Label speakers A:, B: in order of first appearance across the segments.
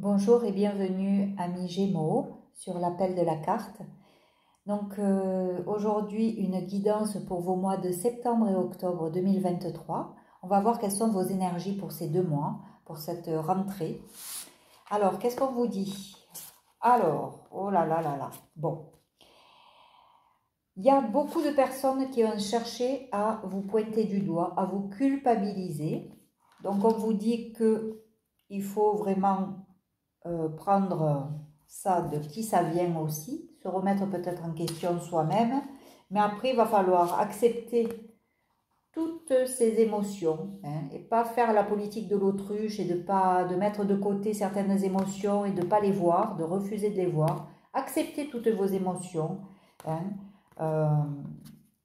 A: Bonjour et bienvenue amis Gémeaux sur l'appel de la carte. Donc aujourd'hui une guidance pour vos mois de septembre et octobre 2023. On va voir quelles sont vos énergies pour ces 2 mois, pour cette rentrée. Alors qu'est-ce qu'on vous dit? Alors, oh là là là là, bon. Il y a beaucoup de personnes qui ont cherché à vous pointer du doigt, à vous culpabiliser. Donc on vous dit qu'il faut vraiment prendre ça de qui ça vient aussi, se remettre peut-être en question soi-même, mais après il va falloir accepter toutes ces émotions et pas faire la politique de l'autruche et de mettre de côté certaines émotions et de ne pas les voir, de refuser de les voir. Acceptez toutes vos émotions.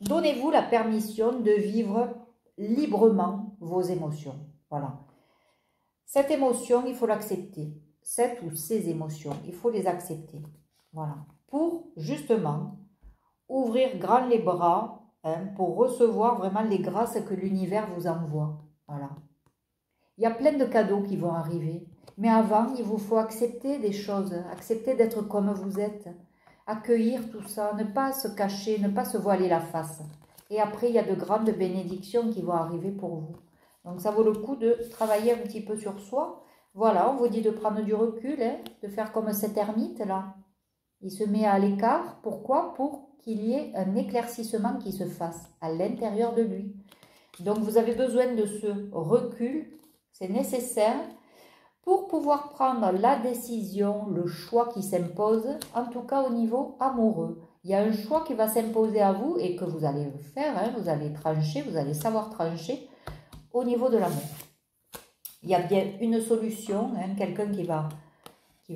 A: Donnez-vous la permission de vivre librement vos émotions. Voilà. Cette émotion, il faut l'accepter. Cette ou ces émotions, il faut les accepter. Voilà. Pour justement ouvrir grand les bras pour recevoir vraiment les grâces que l'univers vous envoie. Voilà. Il y a plein de cadeaux qui vont arriver. Mais avant, il vous faut accepter des choses, accepter d'être comme vous êtes, accueillir tout ça, ne pas se cacher, ne pas se voiler la face. Et après, il y a de grandes bénédictions qui vont arriver pour vous. Donc ça vaut le coup de travailler un petit peu sur soi. Voilà, on vous dit de prendre du recul, de faire comme cet ermite là. Il se met à l'écart. Pourquoi? Pour qu'il y ait un éclaircissement qui se fasse à l'intérieur de lui. Donc vous avez besoin de ce recul, c'est nécessaire pour pouvoir prendre la décision, le choix qui s'impose, en tout cas au niveau amoureux. Il y a un choix qui va s'imposer à vous et que vous allez faire, vous allez trancher, vous allez savoir trancher au niveau de l'amour. Il y a bien une solution, quelqu'un qui va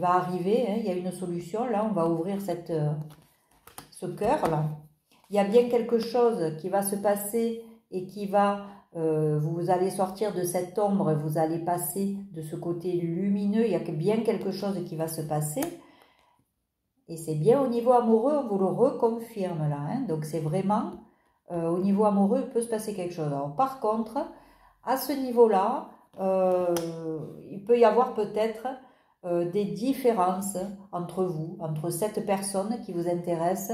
A: arriver, il y a une solution, là on va ouvrir ce cœur là. Il y a bien quelque chose qui va se passer et qui va, vous allez sortir de cette ombre, vous allez passer de ce côté lumineux, il y a bien quelque chose qui va se passer. Et c'est bien au niveau amoureux, on vous le reconfirme là, donc c'est vraiment, au niveau amoureux, il peut se passer quelque chose. Alors par contre, à ce niveau-là, il peut y avoir peut-être des différences entre vous, entre cette personne qui vous intéresse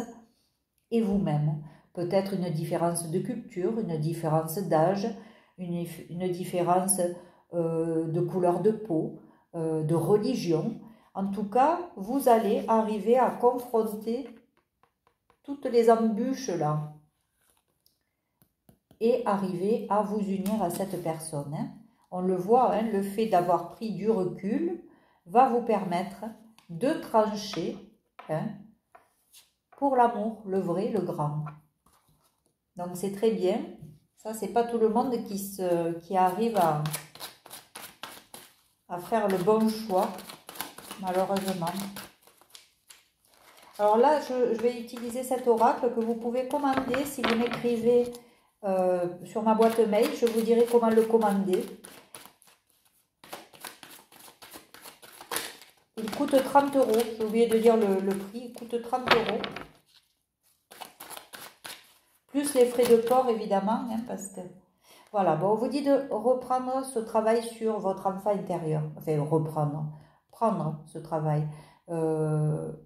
A: et vous-même. Peut-être une différence de culture, une différence d'âge, une différence de couleur de peau, de religion. En tout cas, vous allez arriver à confronter toutes les embûches là et arriver à vous unir à cette personne. On le voit, le fait d'avoir pris du recul va vous permettre de trancher pour l'amour, le vrai, le grand. Donc c'est très bien. Ça, c'est pas tout le monde qui arrive à faire le bon choix, malheureusement. Alors là, je vais utiliser cet oracle que vous pouvez commander si vous m'écrivez sur ma boîte mail. Je vous dirai comment le commander. Il coûte 30 €. J'ai oublié de dire le prix. Il coûte 30 €. Plus les frais de port, évidemment. Parce que voilà. Bon, on vous dit de reprendre ce travail sur votre enfant intérieur. Enfin, prendre ce travail.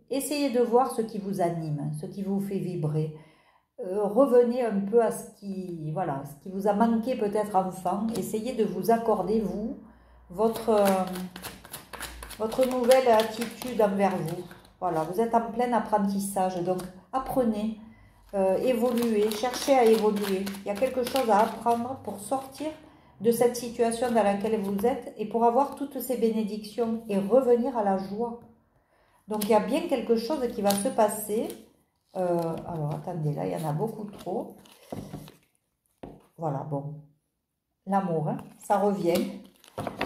A: Essayez de voir ce qui vous anime, ce qui vous fait vibrer. Revenez un peu à ce qui vous a manqué peut-être enfant. Essayez de vous accorder, vous, votre nouvelle attitude envers vous. Voilà, vous êtes en plein apprentissage, donc apprenez, évoluez, cherchez à évoluer. Il y a quelque chose à apprendre pour sortir de cette situation dans laquelle vous êtes et pour avoir toutes ces bénédictions et revenir à la joie. Donc il y a bien quelque chose qui va se passer. Alors attendez, là il y en a beaucoup trop. Voilà, bon. L'amour, ça revient.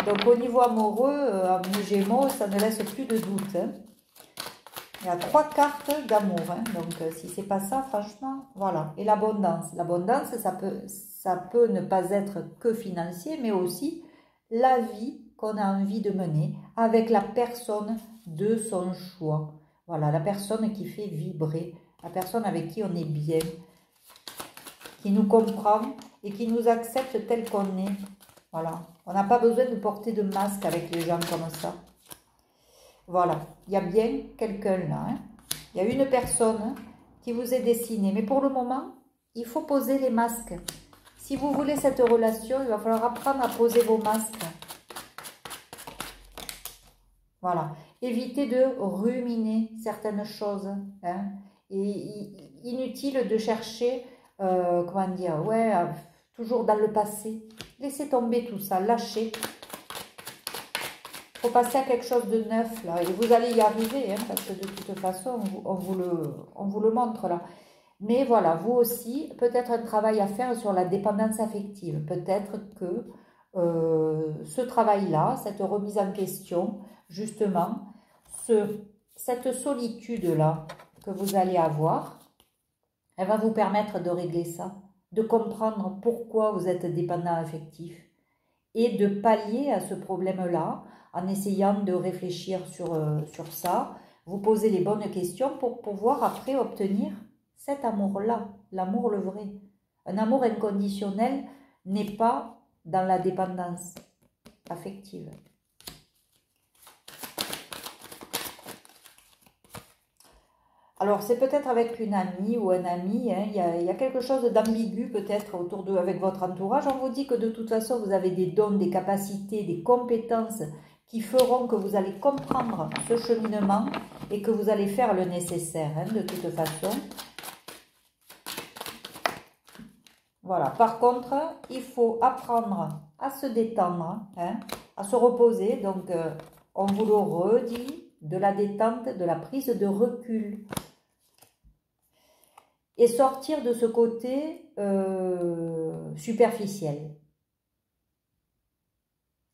A: Donc au niveau amoureux, mes Gémeaux, ça ne laisse plus de doute. Il y a 3 cartes d'amour. Donc si c'est pas ça, franchement, voilà. Et l'abondance. L'abondance, ça peut ne pas être que financier, mais aussi la vie qu'on a envie de mener avec la personne de son choix. Voilà, la personne qui fait vibrer, la personne avec qui on est bien, qui nous comprend et qui nous accepte tel qu'on est. Voilà, on n'a pas besoin de porter de masque avec les gens comme ça. Voilà, il y a bien quelqu'un là. Hein. Il y a une personne qui vous est destinée. Mais pour le moment, il faut poser les masques. Si vous voulez cette relation, il va falloir apprendre à poser vos masques. Voilà. Évitez de ruminer certaines choses. Hein. Et inutile de chercher, comment dire, ouais, toujours dans le passé. Laissez tomber tout ça, lâchez. Il faut passer à quelque chose de neuf là. Et vous allez y arriver, hein, parce que de toute façon, on vous le montre là. Mais voilà, vous aussi, peut-être un travail à faire sur la dépendance affective. Peut-être que ce travail-là, cette remise en question, justement, cette solitude-là que vous allez avoir, elle va vous permettre de régler ça, de comprendre pourquoi vous êtes dépendant affectif et de pallier à ce problème-là en essayant de réfléchir sur ça, vous poser les bonnes questions pour pouvoir après obtenir cet amour-là, l'amour le vrai. Un amour inconditionnel n'est pas dans la dépendance affective. Alors, c'est peut-être avec une amie ou un ami, hein, il y a quelque chose d'ambigu peut-être autour de, avec votre entourage. On vous dit que de toute façon, vous avez des dons, des capacités, des compétences qui feront que vous allez comprendre ce cheminement et que vous allez faire le nécessaire, hein, de toute façon. Voilà. Par contre, il faut apprendre à se détendre, hein, à se reposer. Donc, on vous le redit, de la détente, de la prise de recul. Et sortir de ce côté superficiel.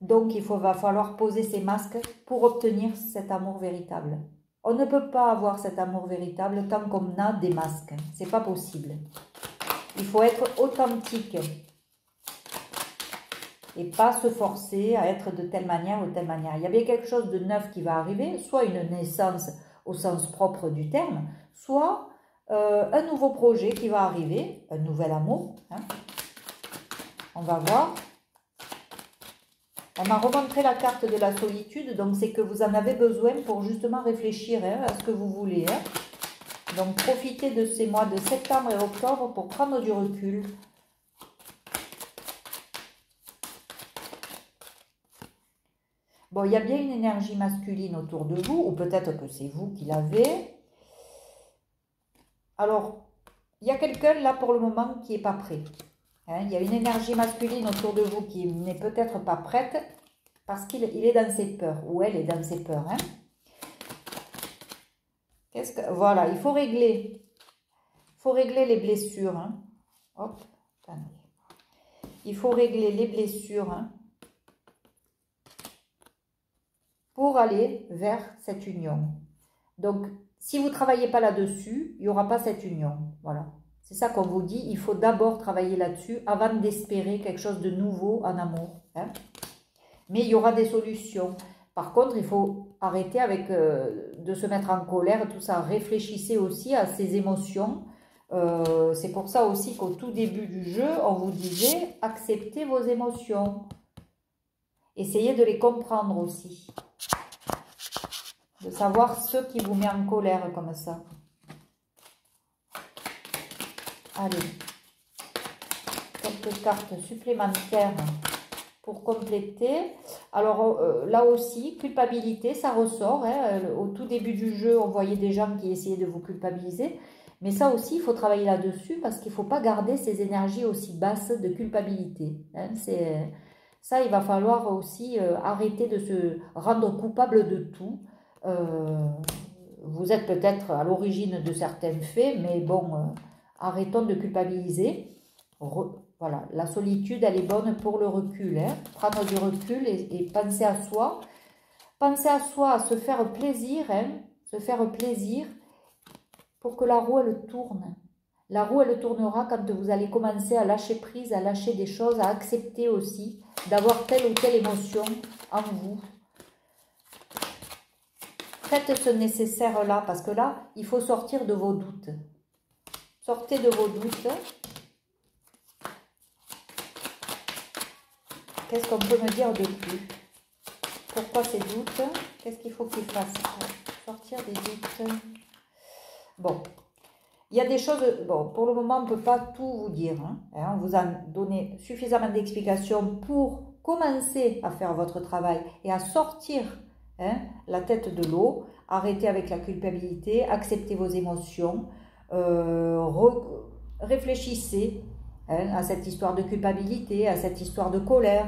A: Donc, va falloir poser ces masques pour obtenir cet amour véritable. On ne peut pas avoir cet amour véritable tant qu'on a des masques. C'est pas possible. Il faut être authentique. Et pas se forcer à être de telle manière ou de telle manière. Il y a bien quelque chose de neuf qui va arriver, soit une naissance au sens propre du terme, soit un nouveau projet qui va arriver, un nouvel amour. Hein. On va voir. On m'a remontré la carte de la solitude, donc c'est que vous en avez besoin pour justement réfléchir, hein, à ce que vous voulez. Hein. Donc profitez de ces mois de septembre et octobre pour prendre du recul. Bon, il y a bien une énergie masculine autour de vous, ou peut-être que c'est vous qui l'avez. Alors, il y a quelqu'un là pour le moment qui n'est pas prêt. Hein, il y a une énergie masculine autour de vous qui n'est peut-être pas prête parce qu'il est dans ses peurs, ou elle est dans ses peurs. Hein. Voilà, il faut régler les blessures. Hein. Hop, attendez. Il faut régler les blessures, hein, pour aller vers cette union. Donc, si vous ne travaillez pas là-dessus, il n'y aura pas cette union. Voilà. C'est ça qu'on vous dit. Il faut d'abord travailler là-dessus avant d'espérer quelque chose de nouveau en amour. Hein. Mais il y aura des solutions. Par contre, il faut arrêter avec de se mettre en colère, tout ça. Réfléchissez aussi à ces émotions. C'est pour ça aussi qu'au tout début du jeu, on vous disait acceptez vos émotions. Essayez de les comprendre aussi. De savoir ce qui vous met en colère comme ça. Allez. Quelques cartes supplémentaires pour compléter. Alors là aussi, culpabilité, ça ressort. Hein. Au tout début du jeu, on voyait des gens qui essayaient de vous culpabiliser. Mais ça aussi, il faut travailler là-dessus parce qu'il ne faut pas garder ces énergies aussi basses de culpabilité. Hein. Ça, il va falloir aussi arrêter de se rendre coupable de tout. Vous êtes peut-être à l'origine de certains faits, mais bon, arrêtons de culpabiliser. Voilà, la solitude, elle est bonne pour le recul. Hein. Prendre du recul et penser à soi. Penser à soi, à se faire plaisir, hein, se faire plaisir pour que la roue, elle tourne. La roue, elle tournera quand vous allez commencer à lâcher prise, à lâcher des choses, à accepter aussi d'avoir telle ou telle émotion en vous. Faites ce nécessaire-là, parce que là, il faut sortir de vos doutes. Sortez de vos doutes. Qu'est-ce qu'on peut me dire de plus? Pourquoi ces doutes? Qu'est-ce qu'il faut qu'il fasse pour sortir des doutes? Bon, il y a des choses... Bon, pour le moment, on ne peut pas tout vous dire. On vous a donné suffisamment d'explications pour commencer à faire votre travail et à sortir la tête de l'eau. Arrêtez avec la culpabilité, acceptez vos émotions, réfléchissez à cette histoire de culpabilité, à cette histoire de colère.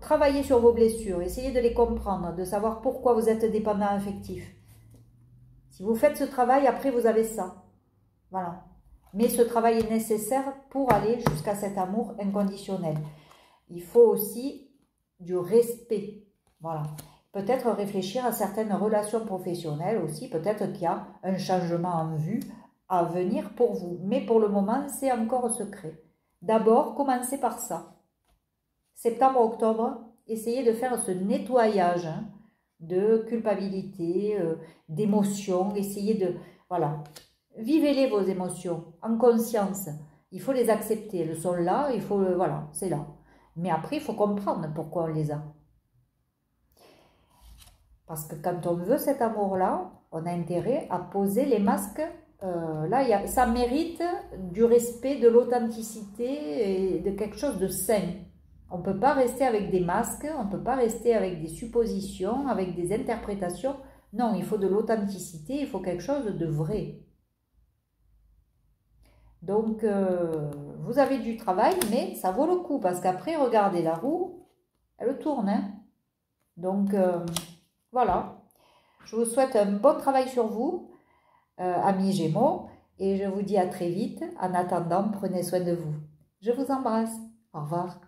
A: Travaillez sur vos blessures, essayez de les comprendre, de savoir pourquoi vous êtes dépendant affectif. Si vous faites ce travail, après vous avez ça. Voilà. Mais ce travail est nécessaire pour aller jusqu'à cet amour inconditionnel. Il faut aussi du respect. Voilà. Peut-être réfléchir à certaines relations professionnelles aussi. Peut-être qu'il y a un changement en vue à venir pour vous. Mais pour le moment, c'est encore secret. D'abord, commencez par ça. Septembre-octobre, essayez de faire ce nettoyage de culpabilité, d'émotions. Essayez de... Voilà. Vivez-les vos émotions en conscience. Il faut les accepter. Elles sont là, il faut... voilà, c'est là. Mais après, il faut comprendre pourquoi on les a. Parce que quand on veut cet amour-là, on a intérêt à poser les masques. Là, ça mérite du respect, de l'authenticité et de quelque chose de sain. On ne peut pas rester avec des masques, on ne peut pas rester avec des suppositions, avec des interprétations. Non, il faut de l'authenticité, il faut quelque chose de vrai. Donc, vous avez du travail, mais ça vaut le coup. Parce qu'après, regardez, la roue, elle tourne. Donc, voilà. Je vous souhaite un bon travail sur vous, amis Gémeaux. Et je vous dis à très vite. En attendant, prenez soin de vous. Je vous embrasse. Au revoir.